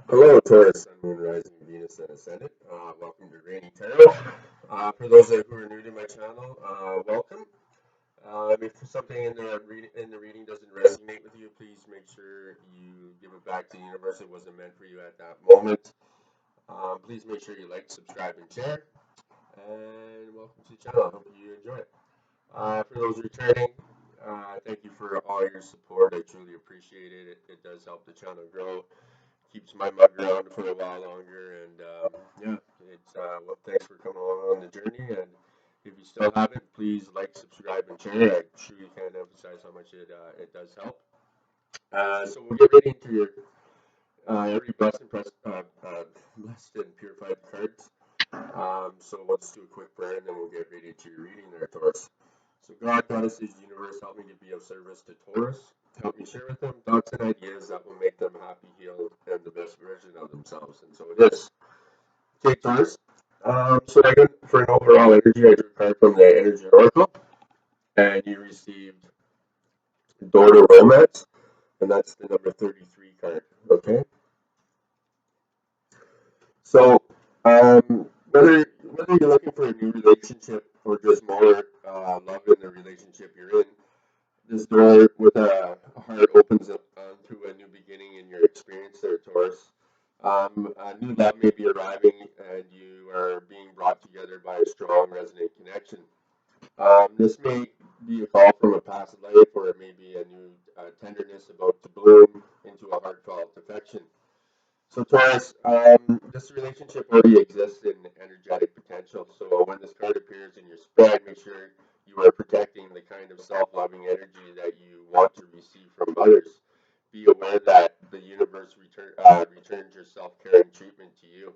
Hello, Taurus, Sun, Moon, Rising, Venus, and Ascendant. Welcome to Rainy Tarot. For those who are new to my channel, welcome. If something in the reading doesn't resonate with you, please make sure you give it back to the universe. It wasn't meant for you at that moment. Please make sure you like, subscribe, and share. And welcome to the channel. I hope you enjoy it. For those returning, thank you for all your support. I truly appreciate it. It does help the channel grow, keeps my mug around for a while longer, and yeah, it's well, thanks for coming along on the journey. And if you still haven't, please like, subscribe, and share. I truly can't emphasize how much it does help. So we'll get right into your every blessed and purified cards. So we'll just do a quick prayer, and then we'll get right into your reading there, Taurus. So God, Goddesses, universe, help me to be of service to Taurus. Help me share with them thoughts and ideas that will make them happy, healed, and the best version of themselves. And so it is. Okay, Taurus. So I got for an overall energy, I drew a card from the Energy Oracle, and you received Door to Romance, and that's the number 33 card. Okay. So whether you're looking for a new relationship or just more love in the relationship you're in, this door with a heart opens up to a new beginning in your experience there, Taurus. A new love may be arriving, and you are being brought together by a strong, resonant connection. This may be a call from a past life, or it may be a new tenderness about to bloom into a heartfelt affection. So, Taurus, this relationship already exists in energetic potential. So, when this card appears in your spread, make sure you are protecting the kind of self-loving energy that you want to receive from others. Be aware that the universe returns your self-caring treatment to you.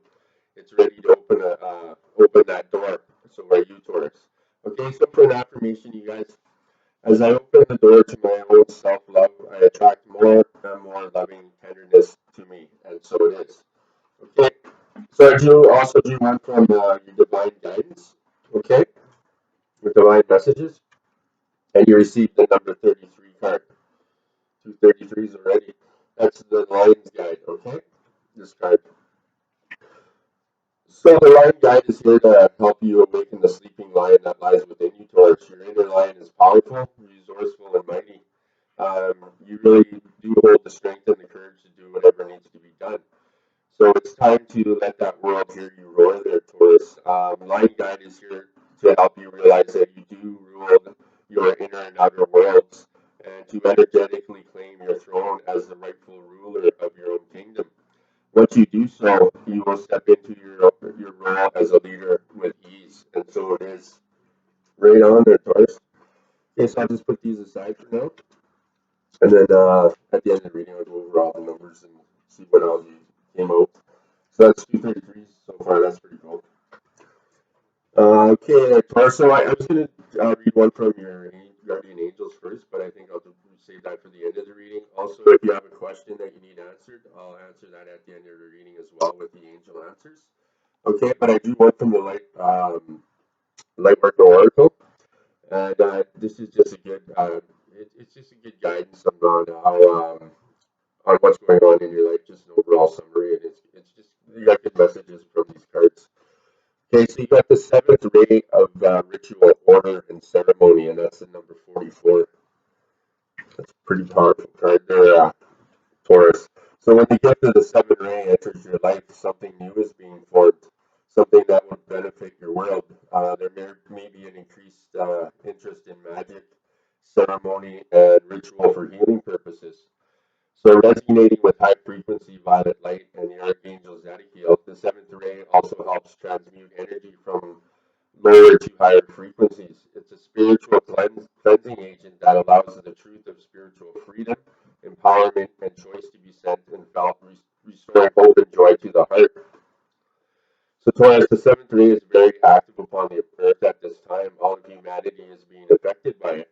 It's ready to open that door. So, are you, Taurus? Okay, so for an affirmation, you guys, as I open the door to my own self-love, I attract more and more loving tenderness to me, and so it is. Okay, so I drew one from your divine guidance, okay, your divine messages, and you received the number 33 card. Two 33s already. That's the Lion's Guide, okay, this card. So the lion guide is here to help you awaken the sleeping lion that lies within you, Taurus. Your inner lion is powerful, resourceful, and mighty. You really do hold the strength and the courage to do whatever needs to be done. So it's time to let that world hear you roar there, Taurus. Lion Guide is here to help you realize that you do rule your inner and outer worlds, and to energetically claim your throne as the rightful ruler of your own kingdom. Once you do so, you will step into your role as a leader with ease. And so it is. Right on there, Taurus. Okay, so I'll just put these aside for now. And then at the end of the reading, I'll go over all the numbers and see what else you came out. So that's 233s so far. That's pretty cool. Okay, Taurus. So I was going to read one from your guardian angels first, but I think I'll save that for the end of the reading. Also, if you have a question that you need answered, I'll answer that at the end of the reading as well with the angel answers. Okay, but I do want from the light work oracle, and this is just a good it's just a good guidance on how on what's going on in your life, just an overall summary, and it's just you got good messages from these cards. Okay, so you got the seventh ray of ritual, order, and ceremony, and that's the number 44. That's a pretty powerful card there, Taurus. So when the gift of the seventh ray enters your life, something new is being formed, something that would benefit your world. There may be an increased interest in magic, ceremony, and ritual for healing purposes. So resonating with high frequency violet light and the Archangel Zadkiel, the seventh ray also helps transmute energy from lower to higher frequencies. It's a spiritual cleansing agent that allows the truth of spiritual freedom, empowerment, and choice to be sent and felt, restoring hope and joy to the heart. So Taurus, the seventh ray is very active upon the earth at this time. All of humanity is being affected by it.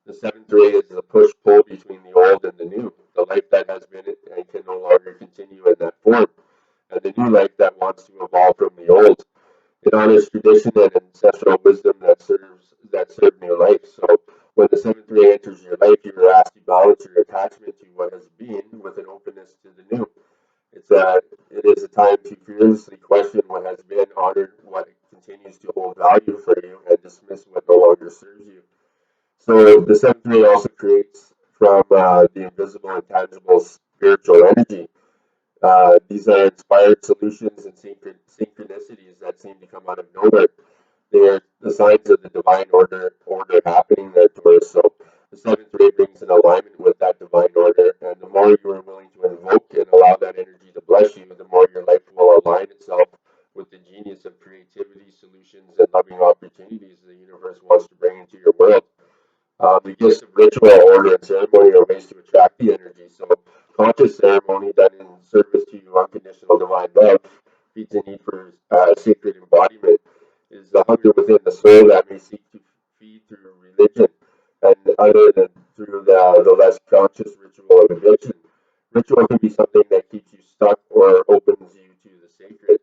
The seventh ray is the push-pull between the old and the new, the life that has been and can no longer continue in that form, and the new life that wants to evolve from the old. It honors tradition and ancestral wisdom that served your life. So when the seventh ray enters your life, you are asked to balance your attachment to what has been with an openness to the new. It's it is a time to fearlessly question what has been, honor what continues to hold value for you, and dismiss what no longer serves you. So the seventh ray also creates from the invisible and tangible spiritual energy. These are inspired solutions and synchronicities that seem to come out of nowhere. They are the signs of the divine order happening there, Taurus. So the seventh ray brings in alignment with that divine order, and the more you are willing to invoke and allow that energy to bless you, the more your life will align itself with the genius of creativity, solutions, and loving opportunities the universe wants to bring into your world. The gifts of ritual, order, and ceremony are ways to attract the energy. So, conscious ceremony done in service to unconditional divine love feeds a need for sacred embodiment. Is the hunger within the soul that may seek to feed through religion, and other than through the less conscious ritual of addiction. Ritual can be something that keeps you stuck or opens you to the sacred.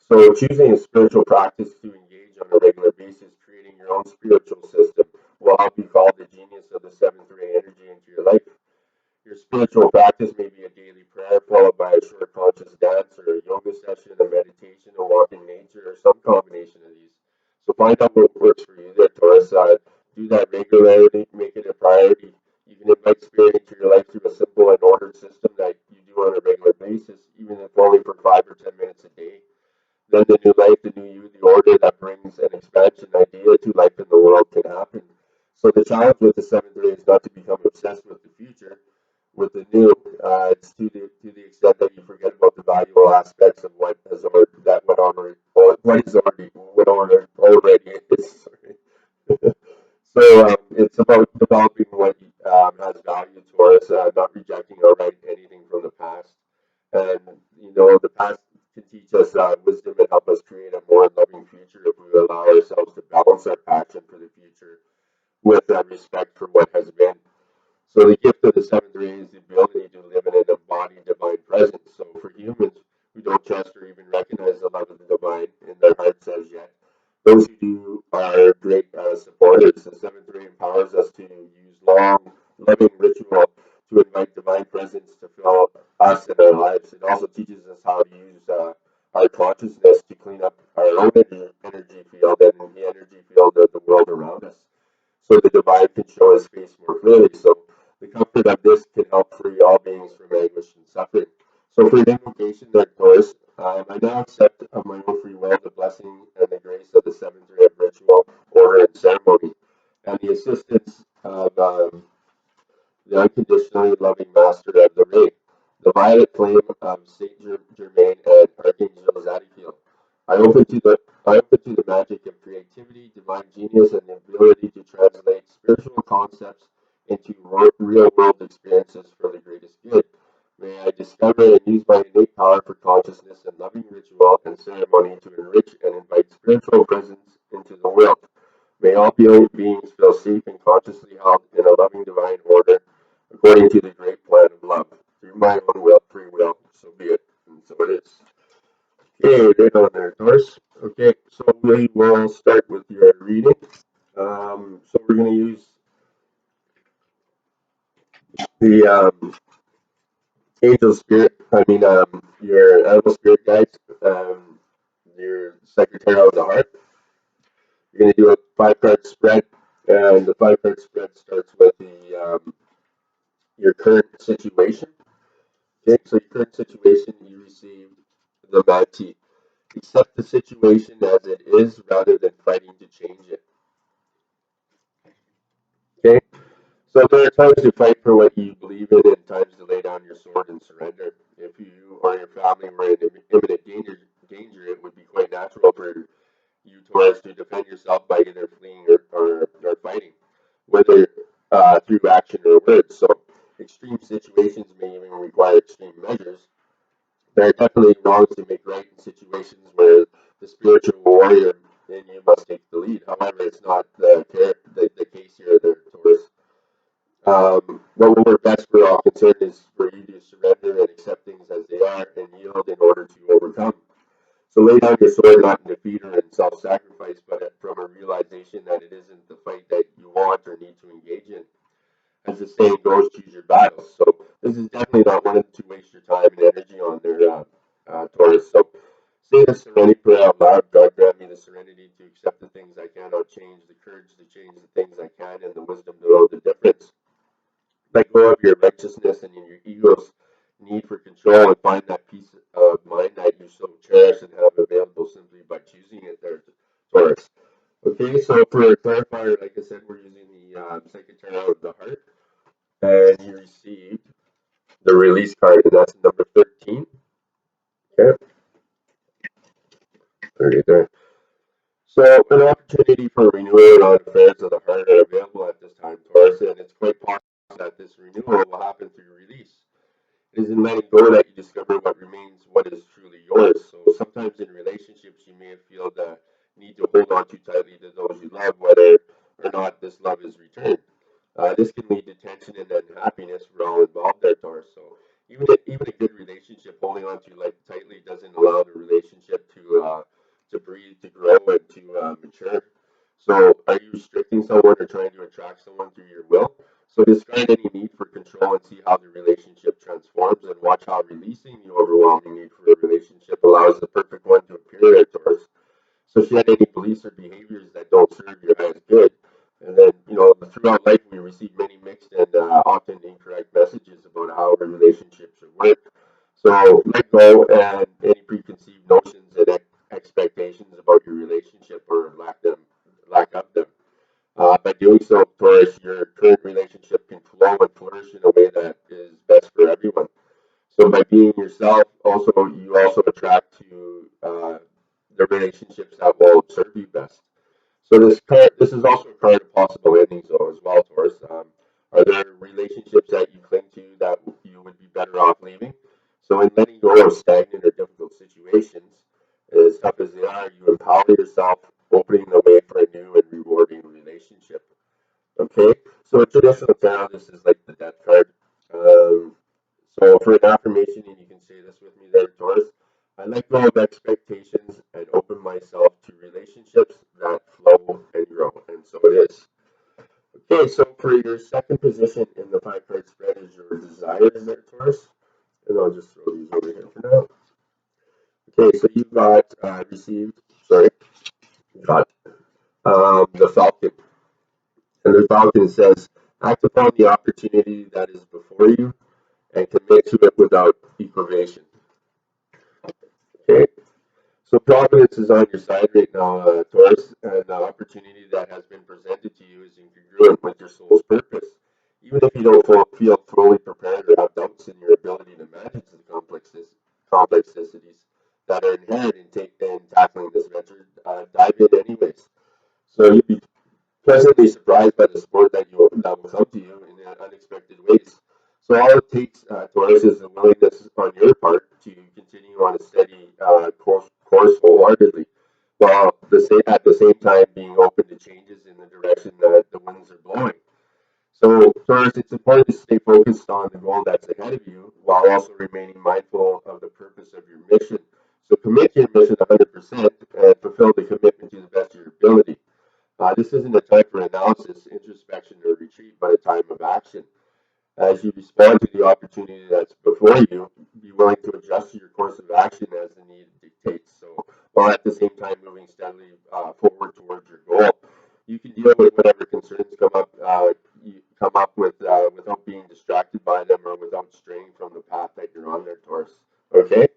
So, choosing a spiritual practice to engage on a regular basis, creating your own spiritual system will help you call the genius of the seventh ray energy into your life. Your spiritual practice may be a daily prayer followed by a short conscious dance or a yoga session, a meditation, a walk in nature, or some combination of these. So find out what works for you there, Taurus. Do that regularly, make it a priority. You can invite spirit into your life through a simple and ordered system that you do on a regular basis, even if only for 5 or 10 minutes a day. Then the new life, the new you, the order that brings an expansion idea to life in the world can happen. So the challenge with the seventh ray is not to become obsessed with the future, with the new. It's to the extent that you forget about the valuable aspects of what has already that what already what is already what already is. So it's about developing what has value to us, not rejecting outright anything from the past. And the past can teach us wisdom and help us create a more loving future if we allow ourselves to balance our passion for the future with respect for what has been. So the gift of the seventh ray is the ability to live in an embodied divine presence. So for humans who don't trust or even recognize the love of the divine in their hearts as yet, those who do are great supporters. The seventh ray empowers us to use long, loving ritual to invite divine presence to fill us in our lives. It also teaches us how to use our consciousness to clean up our own energy field and the energy field of the world around us so the divine can show his face more clearly. So the comfort of this can help free all beings from anguish and suffering. So for an invocation that goes, I now accept of my own free will the blessing and the grace of the seventh ray of ritual, order, and ceremony, and the assistance of the unconditionally loving master of the ray, the violet flame of Saint Germain and Archangel Zadkiel. I open to the magic of creativity, divine genius, and the ability to translate spiritual concepts into real world experiences for the greatest good. May I discover and use my innate power for consciousness and loving ritual and ceremony to enrich and invite spiritual presence into the world. May all beings feel safe and consciously held in a loving divine order according to the great plan of love. Through my own free will, so be it. And so it is. Okay, right on there, Taurus. Okay, so we will start with your reading. So we're going to use the angel spirit, your animal spirit guides, your secretary of the heart. You're going to do a 5 card spread, and the 5 card spread starts with your current situation. Okay, so your current situation, you received the Magi. Accept the situation as it is rather than fighting to change it. Okay, so there are times to fight for what you believe in and times to lay down your sword and surrender. If you or your family were in imminent danger, it would be quite natural for you Taurus to defend yourself by either fleeing or fighting, whether through action or words. So extreme situations may even require extreme measures. There are definitely wrongs to make right in situations where the spiritual warrior in you must take the lead. However, it's not the case here, the Taurus. What will work best for all concerned is for you to surrender and accept things as they are and yield in order to overcome. So lay down your sword not in defeat or in self-sacrifice, but from a realization that it isn't the fight that you want or need to engage in. As the saying goes, choose your battles. So this is definitely not one to waste your time and energy on. There Taurus. So say the serenity prayer out loud. God grant me the serenity to accept the things I cannot change, the courage to change the things I can, and the wisdom to know the difference. Let go of your righteousness and your ego's need for control and find that peace of mind that you so cherish and have available simply by choosing it there, Taurus. Okay, so for a clarifier, like I said, we're using the second tarot of the heart, and you received the release card, and that's number 13. Okay, right there. So, an opportunity for renewal on affairs of the heart are available at this time, Taurus, and it's quite possible that this renewal will happen through release. It is in letting go that you discover what remains, what is truly yours. So sometimes in relationships, you may feel the need to hold on too tightly to those you love, whether or not this love is returned. This can lead to tension and unhappiness for all involved there, Taurus. So even a good relationship, holding on too tightly doesn't allow the relationship to breathe, to grow, and to mature. So are you restricting someone or trying to attract someone through your will? So discard any need for control and see how the relationship transforms, and watch how releasing the overwhelming need for a relationship allows the perfect one to appear at Taurus. So if you had any beliefs or behaviors that don't serve your highest good, and then, throughout life we receive many mixed and often incorrect messages about how a relationship should work. So let go and any preconceived notions and expectations about your relationship or lack of them. By doing so, Taurus, your current relationship can flow and flourish in a way that is best for everyone. So by being yourself, also you also attract to the relationships that will serve you best. So this is also a card of possible endings, though, as well, Taurus. Are there relationships that you cling to that you would be better off leaving? So in letting go of stagnant or difficult situations, as tough as they are, you empower yourself, opening the way for a new and rewarding relationship. Okay, so a traditional tarot, this is like the death card. Um, so for an affirmation, and you can say this with me there, Taurus, I let go of expectations and open myself to relationships that flow and grow. And so it is. Okay, so for your second position in the five card spread is your desires there, Taurus. And I'll just throw these over here for now. Okay, so you got you got the Falcon. And the Falcon says, act upon the opportunity that is before you and commit to it without equivation. Okay, so Providence is on your side right now, Taurus, and the opportunity that has been presented to you is incongruent with your soul's purpose. Even if you don't feel fully prepared or have doubts in your ability to manage the complexities that are inherent in tackling this venture, dive in anyways. So you'll be pleasantly surprised by the support that will come to you in unexpected ways. So all it takes, Taurus, is a willingness on your part to continue on a steady course wholeheartedly, while at the same time being open to changes in the direction that the winds are blowing. So, first, it's important to stay focused on the goal that's ahead of you while also remaining mindful of the purpose of your mission. So, commit to your mission 100% and fulfill the commitment to the best of your ability. This isn't a time for analysis, introspection, or retreat, but a time of action. As you respond to the opportunity that's before you, be willing to adjust your course of action as the need dictates. So, while at the same time moving steadily forward towards your goal, you can deal with whatever concerns come up without being distracted by them or without straying from the path that you're on there, Taurus. Okay.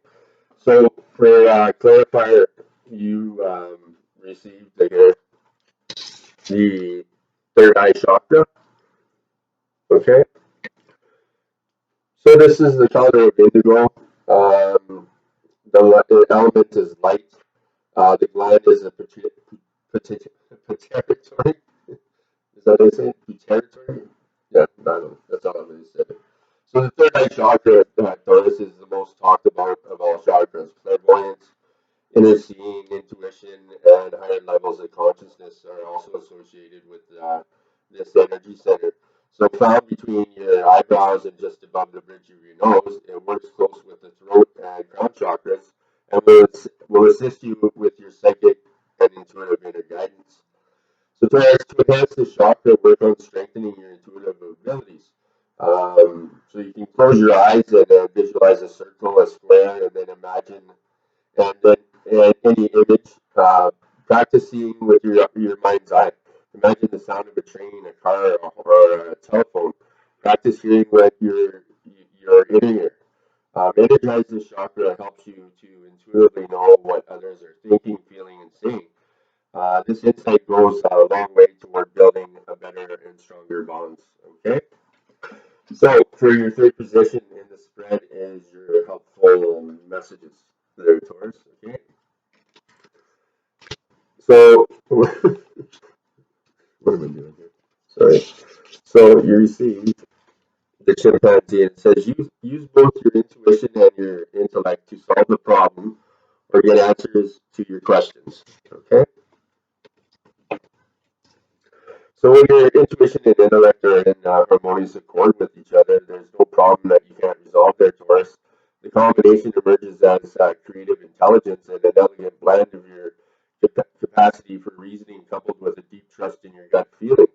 So for clarifier, you received the third eye chakra. Okay. So this is the color of indigo. Um, the element is light. The gland is a pituitary. Is that what they say? Pituitary? Yeah, I don't know. That's all I'm going to say. So the third eye chakra, Taurus, is the most talked about of all chakras. Clairvoyance, inner seeing, intuition, and higher levels of consciousness are also associated with this energy center. So found between your eyebrows and just above the bridge of your nose, it works close with the throat and crown chakras and will assist you with your psychic and intuitive inner guidance. So to enhance this chakra, work on strengthening your intuitive abilities. So you can close your eyes and visualize visualize a circle, a square, and then imagine, and then any image. Practice seeing with your mind's eye. Imagine the sound of a train, a car, or a telephone. Practice hearing what your inner ear. Energize this chakra helps you to intuitively know what others are thinking, feeling, and saying. This insight goes a long way toward building a better and stronger bonds. Okay, so for your third position in the spread is your helpful messages. There, Taurus. Okay, so what am I doing here? Sorry. So you receive the chimpanzee, and it says use both your intuition and your intellect to solve the problem or get answers to your questions. Okay. So when your intuition and intellect are in harmonious accord with each other, there's no problem that you can't resolve there, Taurus. The combination emerges as creative intelligence and an elegant blend of your capacity for reasoning coupled with a deep trust in your gut feeling.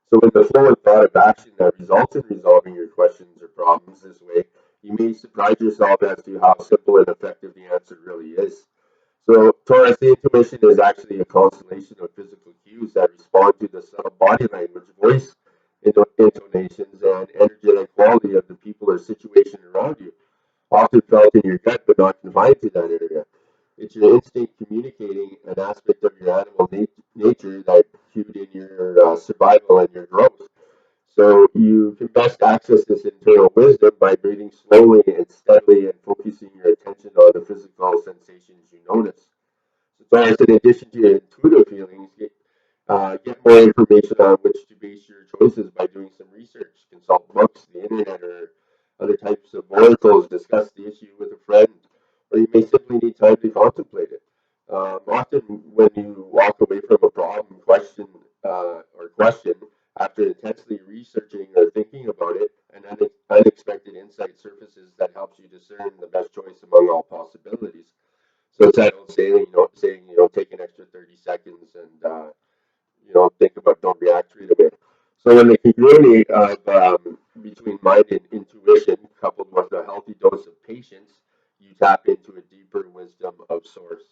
So in the flow and thought of action that results in resolving your questions or problems this way, you may surprise yourself as to how simple and effective the answer really is. So, Taurus, the intuition is actually a constellation of physical cues that respond to the subtle body language, voice intonations, and energetic quality of the people or situation around you, often felt in your gut but not confined to that area. It's your instinct communicating an aspect of your animal nature that cued in your survival and your growth. So you can best access this internal wisdom by breathing slowly and steadily and focusing your attention on the physical sensations you notice. So as in addition to your intuitive feelings, get more information on which to base your choices by doing some research, consult books, the internet, or other types of oracles, discuss the issue with a friend, or you may simply need time to contemplate it. Often, when you walk away from a problem, question after intensely researching or thinking about it, an unexpected insight surfaces that helps you discern the best choice among all possibilities. So it's that old saying, take an extra 30 seconds and, think about, don't react right away. So in the congruity of between mind and intuition, coupled with a healthy dose of patience, you tap into a deeper wisdom of source.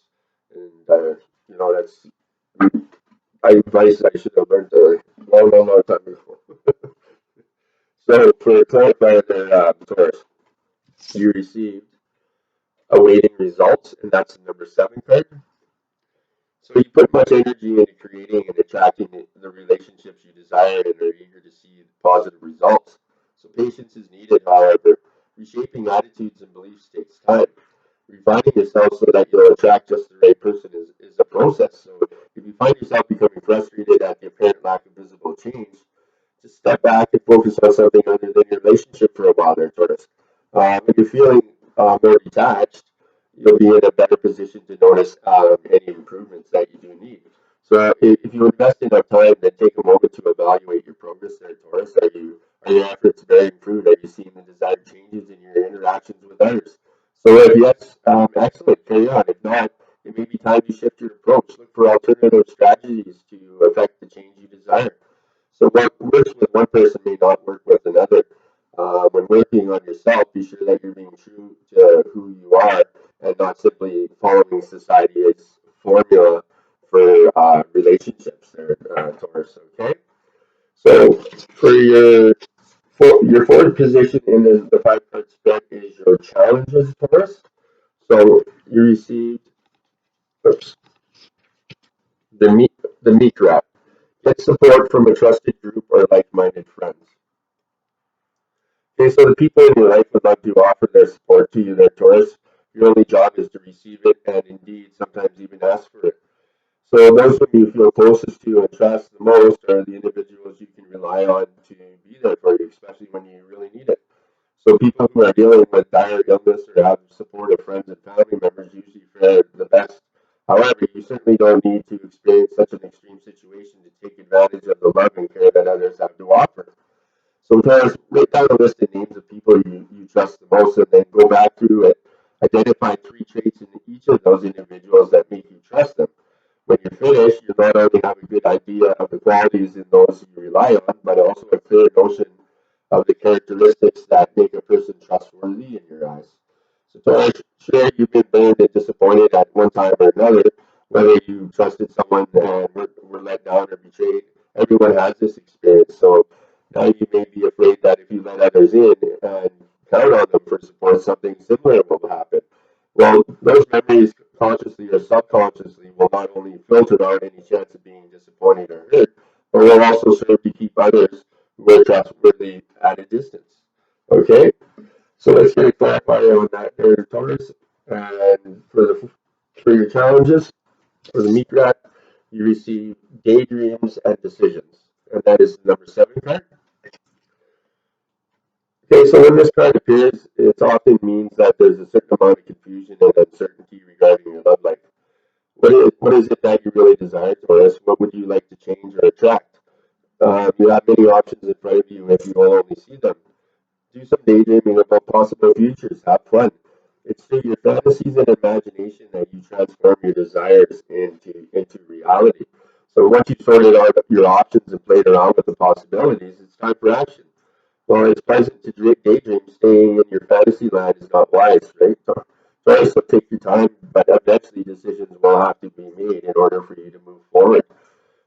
And, that's advice I should have learned a long, long, long time before. So for clarifying the Taurus, you received awaiting results, and that's the number 7 card. So you put much energy into creating and attracting the relationships you desire and are eager to see positive results. So patience is needed, however. Reshaping attitudes and beliefs takes time. Refining yourself so that you'll attract just the right person is a process. So if you find yourself becoming frustrated at the apparent lack of visible change, just step back and focus on something other than your relationship for a while there, Taurus. When you're feeling more detached, you'll be in a better position to notice any improvements that you do need. So if you invest enough time, then take a moment to evaluate your progress there, Taurus. Are your efforts bearing fruit? Are you seeing the desired changes in your interactions with others? So if yes, excellent, carry on. If not, it may be time to shift your approach. Look for alternative strategies to affect the change you desire. So what works with one person may not work with another. When working on yourself, be sure that you're being true to who you are and not simply following society's formula for relationships there, Taurus. Okay? So for your fourth position in the 5 card spread is your challenges, Taurus. So you received oops, the meat the meat wrap. Get support from a trusted group or like-minded friends. Okay, so the people in your life would love to offer their support to you there, Taurus. Your only job is to receive it and indeed sometimes even ask for it. So those whom you feel closest to and trust the most are the individuals you can rely on to be there for you, especially when you really need it. So people who are dealing with dire illness or have supportive friends and family members usually fare the best. However, you certainly don't need to experience such an extreme situation to take advantage of the love and care that others have to offer. So Taurus, write down a list of names of people you trust the most and then go back through it. Identify 3 traits in each of those individuals that make you trust them. When you're finished, you not only have a good idea of the qualities in those you rely on, but also a clear notion of the characteristics that make a person trustworthy in your eyes. So, Taurus, sure, you've been burned and disappointed at one time or another, whether you trusted someone and were let down or betrayed. Everyone has this experience. So now you may be afraid that if you let others in and count on them for support, something similar will happen. Well, those memories, consciously or subconsciously, will not only filter out any chance of being disappointed or hurt, but will also serve to keep others who are trustworthy at a distance. Okay? So let's get a clarifier on that there, Taurus. And for your challenges, for the meat rat, you receive daydreams and decisions. And that is the number 7 card. Okay, so when this card appears, it often means that there's a certain amount of confusion and uncertainty regarding your love life. What is it that you really desire, Taurus? What would you like to change or attract? You have many options in front of you if you will only see them. Do some daydreaming about possible futures. Have fun. It's through your fantasies and imagination that you transform your desires into reality. So once you've sorted out your options and played around with the possibilities, it's time for action. Well, it's pleasant to daydream. Staying in your fantasy land is not wise, right? So take your time, but eventually decisions will have to be made in order for you to move forward.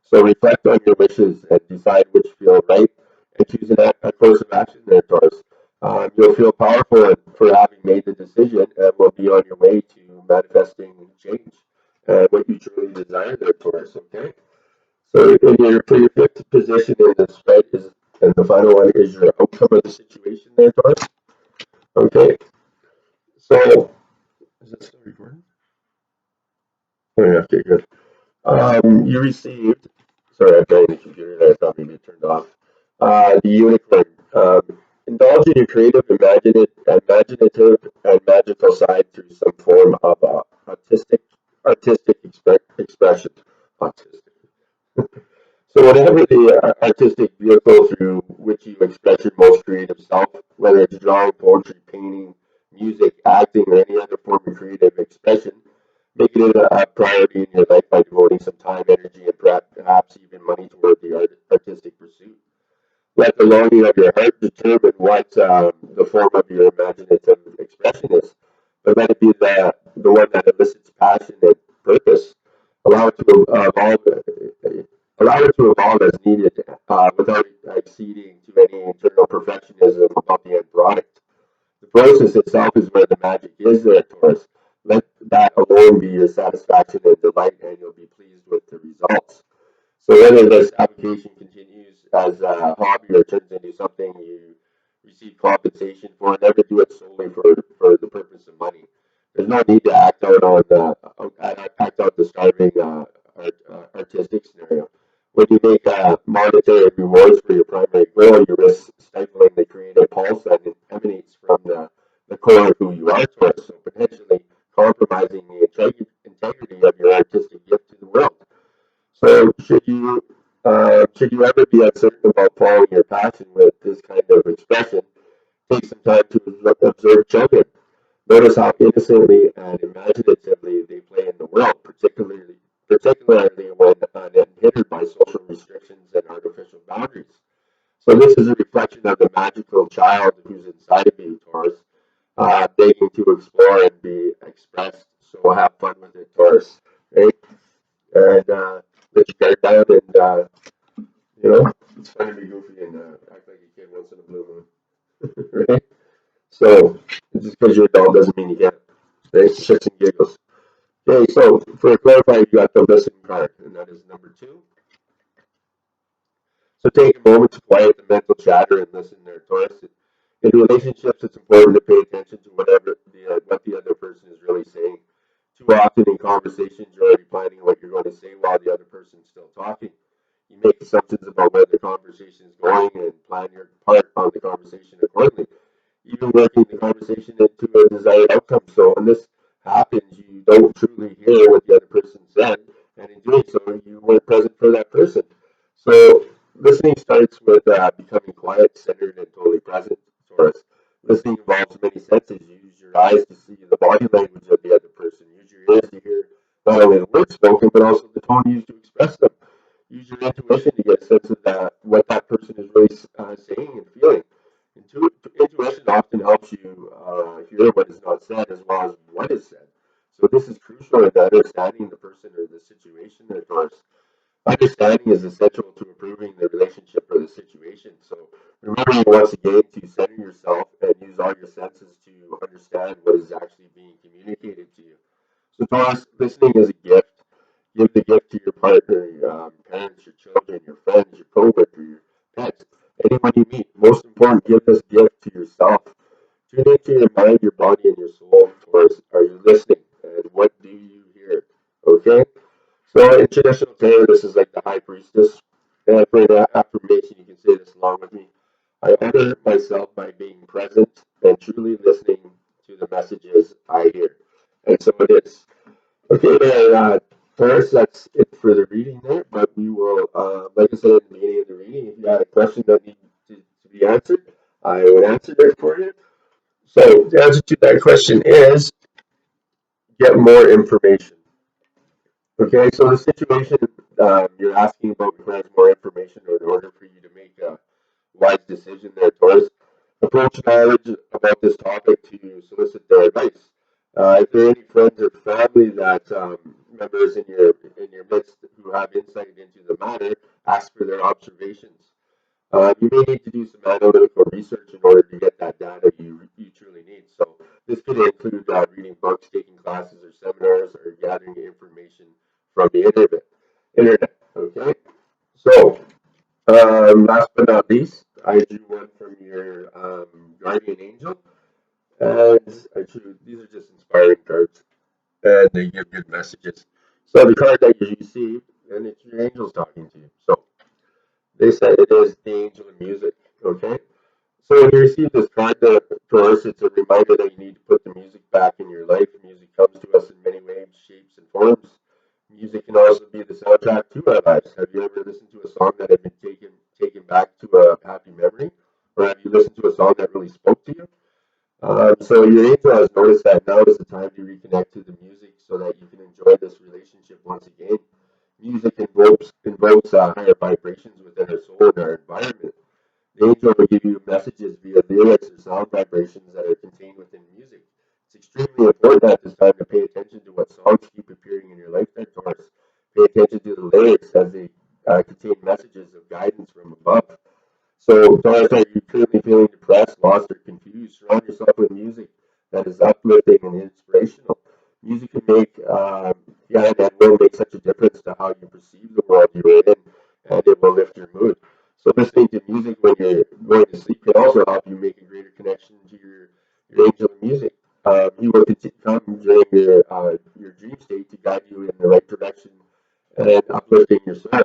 So reflect on your wishes and decide which feel right and choose a course of action there, Taurus. You'll feel powerful for having made the decision and will be on your way to manifesting change and what you truly desire there, Taurus, okay? So for your fifth position in the spread is, and the final one is your outcome of the situation there, Taurus. Okay, so is that still recording? Oh, yeah, okay, good. You received, sorry, I'm trying the computer that I thought maybe it turned off. The unicorn. Indulge in your creative, imaginative, and magical side through some form of artistic expression. Autistic. So whatever the artistic vehicle through which you express your most creative self, whether it's drawing, poetry, painting, music, acting, or any other form of creative expression, making it a priority in your life by devoting some time, energy, and perhaps even money toward the artistic pursuit. Let the longing of your heart determine what the form of your imaginative expression is, but let it be the one that elicits passion and purpose. Allow it to allow it to evolve as needed without exceeding to any internal perfectionism about the end product. The process itself is where the magic is there, Taurus. Let that alone be your satisfaction and delight, and you'll be pleased with the results. So whether this application continues as a hobby or turns into something you receive compensation for, never do it solely for the purpose of money. There's no need to act out the starving artistic scenario. When you make monetary rewards for your primary goal, you risk stifling the creative pulse that emanates from the core of who you are, Taurus, so potentially compromising the integrity of your artistic gift to the world. So should you ever be uncertain about following your passion with this kind of expression, take some time to observe children. Notice how innocently and imaginatively they play in the world, particularly when unhindered by social restrictions and artificial boundaries. So this is a reflection of the magical child who's inside of you, Taurus, begging to explore and be expressed. So have fun with it, Taurus. Right? And let your guard down and it's fun to be goofy and act like a kid once in a blue moon, right? So just because you're a adult doesn't mean you can't, right? Shits and giggles. Okay, so for a clarifier, you got the listening card, and that is number 2. So take a moment to quiet the mental chatter and listen there, Taurus. In relationships, it's important to pay attention to what the other person is really saying. Too often in conversations, you're already planning what you're going to say while the other person's still talking. You make assumptions about where the conversation is going and plan your part on the conversation accordingly, even working the conversation into a desired outcome. So when this happens, you don't truly hear what the other person said, and in doing so, you weren't present for that person. So listening starts with becoming quiet, centered, and totally present. Taurus. Listening involves many senses. You use your eyes to see the body language of the other person. Use your ears to hear not only the words spoken, but also the tone used to express them. Use your intuition to get a sense of what that person is really saying and feeling. Intuition often helps you hear what is not said as well as what is said. So this is crucial in understanding the person or the situation. Of course, understanding is essential to improving the relationship or the situation. So remembering once again to center yourself and use all your senses to understand what is actually being communicated to you. So Taurus, listening is a gift. Give the gift to your partner, your parents, your children, your friends, your coworker, your pets, anyone you meet. Most important, give this gift to yourself. Tune into your mind, your body, and your soul. Taurus, are you listening? And what do you hear? Okay. So in traditional tarot, this is like the high priestess. And for that affirmation, you can say this along with me. I honor myself by being present and truly listening to the messages I hear. And so it is. Okay, there, Taurus, that's it for the reading there. But we will, like I said at the beginning of the reading, if you had a question that needed to be answered, I would answer it for you. So the answer to that question is get more information. Okay, so the situation you're asking about requires more information in order for you to make a wise decision there, Taurus. Approach knowledge about this topic to solicit their advice. If there are any friends or family that members in your midst who have insight into the matter, ask for their observations. You may need to do some analytical research in order to get that data you truly need. So this could include reading books, taking classes or seminars, or gathering information from the internet. Okay. So last but not least, I drew one from your guardian angel, and these are just inspiring cards, and they give good messages. So the card that you receive, and it's your angels talking to you. So they said it is the angel of music. Okay. So when you receive this card, Taurus, it's a reminder that you need to put the music back in your life. Music comes to us in many ways, shapes, and forms. Music can also be the soundtrack to our lives. Have you ever listened to a song that had been taken back to a happy memory, or have you listened to a song that really spoke to you? So your angel has noticed that now is the time to reconnect to the music so that you can enjoy this relationship once again. Music invokes higher vibrations within our soul and our environment. The angel will give you messages via lyrics or sound vibrations that are contained within music. It's extremely important at this time to pay attention to what songs keep appearing in your life, then, Taurus. Pay attention to the lyrics as they contain messages of guidance from above. So, Taurus, are you currently feeling depressed, lost, or confused? Surround yourself with music that is uplifting and inspirational. Music can and will make such a difference to how you perceive the world you're in, and it will lift your mood. So, listening to music when you're going to sleep can also help you make a greater connection to your angel of music. He will come during your dream state to guide you in the right direction and uplifting your soul.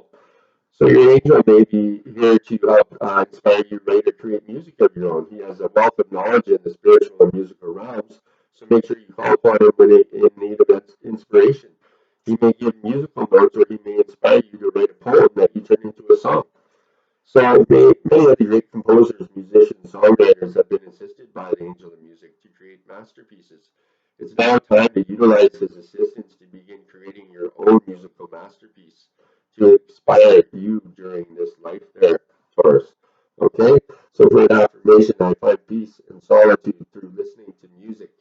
So your angel may be here to help inspire you ready to create music of your own. He has a wealth of knowledge in the spiritual and musical realms, so make sure you call upon him when in need of inspiration. He may give musical notes or he may inspire you to write a poem that you turn into a song. So many of the great composers, musicians, songwriters have been assisted by the angel of music to create masterpieces. It's now time to utilize his assistance to begin creating your own musical masterpiece to inspire you during this life there, Taurus. Okay? So for an affirmation, I find peace and solitude through listening to music.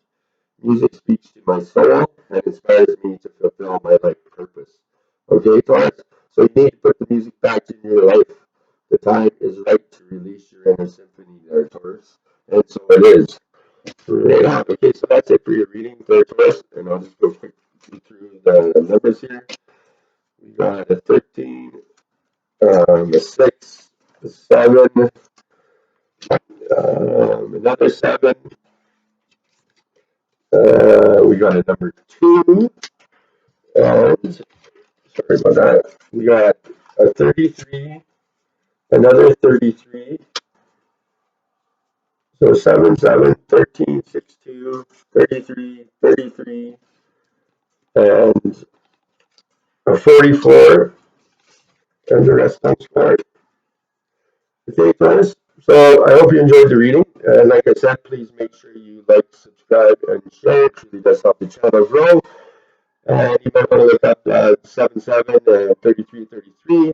Music speaks to my soul and inspires me to fulfill my life purpose. Okay, Taurus? So you need to put the music back in your life. The time is right to release your inner symphony there, Taurus. And so it is. Right on. Okay, so that's it for your reading there, Taurus. And I'll just go quickly through the numbers here. We got a 13, a 6, a 7, another 7. We got a number 2. And sorry about that. We got a 33, another 33. So 7, 7, 13, 6, 2, 33, 33, and a 44, and the rest comes forward. Okay, friends. So I hope you enjoyed the reading. And like I said, please make sure you like, subscribe, and share. It really does help the channel grow. And you might want to look up 77 and 3333.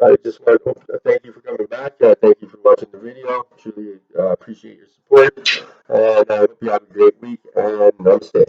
I just want to thank you for coming back. Thank you for watching the video. Truly appreciate your support. And I hope you have a great week and namaste.